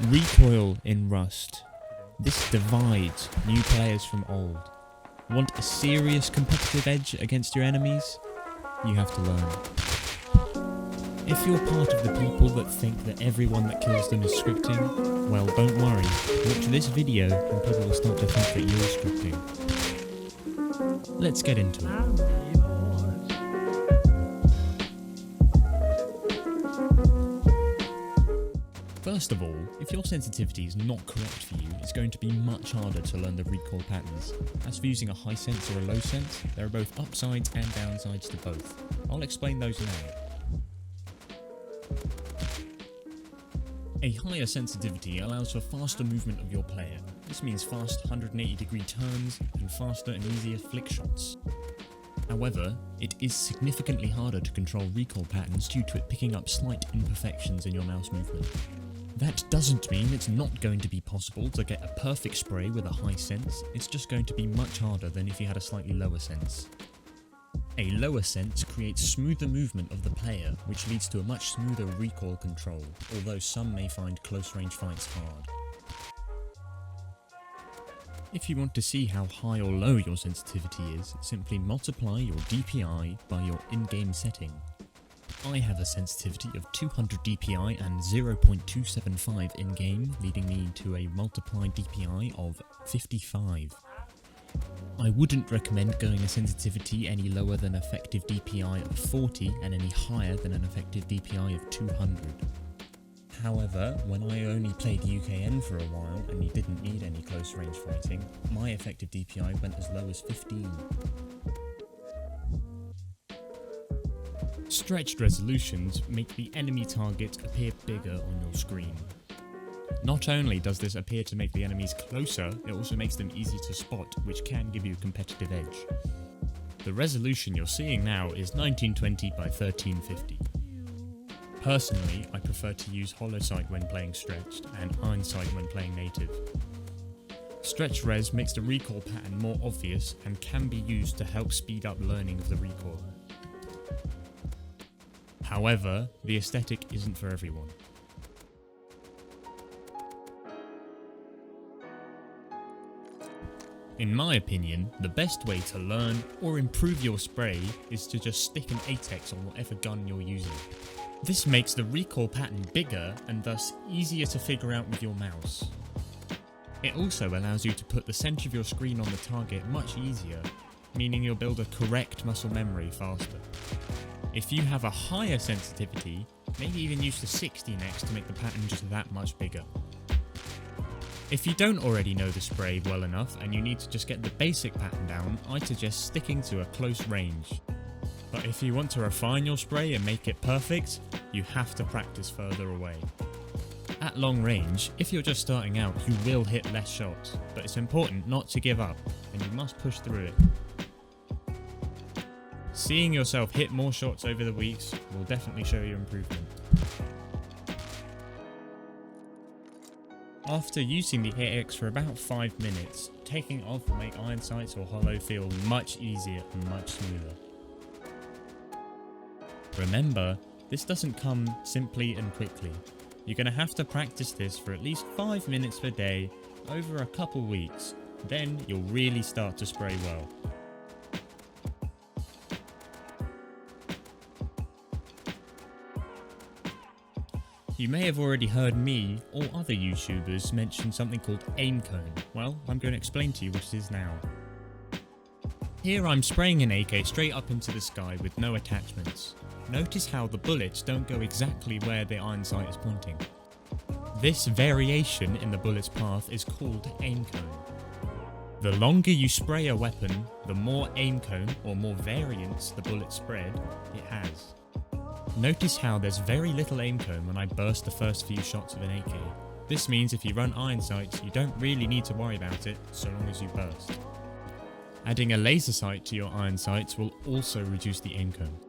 Recoil in Rust. This divides new players from old. Want a serious competitive edge against your enemies? You have to learn. If you're part of the people that think that everyone that kills them is scripting, well, don't worry. Watch this video and people will start to think that you're scripting. Let's get into it. First of all, if your sensitivity is not correct for you, it's going to be much harder to learn the recoil patterns. As for using a high sense or a low sense, there are both upsides and downsides to both. I'll explain those now. A higher sensitivity allows for faster movement of your player. This means fast 180-degree turns and faster and easier flick shots. However, it is significantly harder to control recoil patterns due to it picking up slight imperfections in your mouse movement. That doesn't mean it's not going to be possible to get a perfect spray with a high sense, it's just going to be much harder than if you had a slightly lower sense. A lower sense creates smoother movement of the player, which leads to a much smoother recoil control, although some may find close range fights hard. If you want to see how high or low your sensitivity is, simply multiply your DPI by your in-game setting. I have a sensitivity of 200 DPI and 0.275 in-game, leading me to a multiplied DPI of 55. I wouldn't recommend going a sensitivity any lower than effective DPI of 40 and any higher than an effective DPI of 200. However, when I only played UKN for a while and you didn't need any close range fighting, my effective DPI went as low as 15. Stretched resolutions make the enemy target appear bigger on your screen. Not only does this appear to make the enemies closer, it also makes them easy to spot, which can give you a competitive edge. The resolution you're seeing now is 1920 by 1350. Personally, I prefer to use hollow sight when playing stretched and iron sight when playing native. Stretch res makes the recoil pattern more obvious and can be used to help speed up learning of the recoil. However, the aesthetic isn't for everyone. In my opinion, the best way to learn or improve your spray is to just stick an ATEX on whatever gun you're using. This makes the recoil pattern bigger and thus easier to figure out with your mouse. It also allows you to put the center of your screen on the target much easier, meaning you'll build a correct muscle memory faster. If you have a higher sensitivity, maybe even use the 60 next to make the pattern just that much bigger. If you don't already know the spray well enough and you need to just get the basic pattern down, I suggest sticking to a close range. But if you want to refine your spray and make it perfect, you have to practice further away. At long range, if you're just starting out, you will hit less shots, but it's important not to give up, and you must push through it. Seeing yourself hit more shots over the weeks will definitely show your improvement. After using the AX for about 5 minutes, taking off will make iron sights or hollow feel much easier and much smoother. Remember, this doesn't come simply and quickly. You're going to have to practice this for at least 5 minutes per day over a couple weeks, then you'll really start to spray well. You may have already heard me or other YouTubers mention something called Aimcone. Well, I'm going to explain to you what it is now. Here I'm spraying an AK straight up into the sky with no attachments. Notice how the bullets don't go exactly where the iron sight is pointing. This variation in the bullet's path is called Aimcone. The longer you spray a weapon, the more Aimcone or more variance the bullet spread it has. Notice how there's very little Aimcone when I burst the first few shots of an AK. This means if you run iron sights, you don't really need to worry about it so long as you burst. Adding a laser sight to your iron sights will also reduce the Aimcone.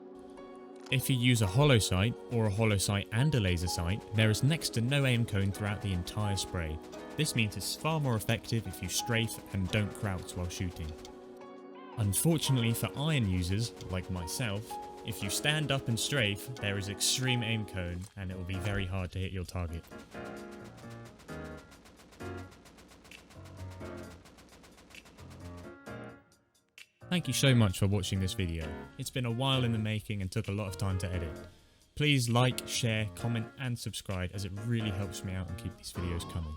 If you use a hollow sight or a hollow sight and a laser sight, there is next to no Aimcone throughout the entire spray. This means it's far more effective if you strafe and don't crouch while shooting. Unfortunately for iron users, like myself, if you stand up and strafe, there is extreme Aimcone and it will be very hard to hit your target. Thank you so much for watching this video. It's been a while in the making and took a lot of time to edit. Please like, share, comment and subscribe as it really helps me out and keep these videos coming.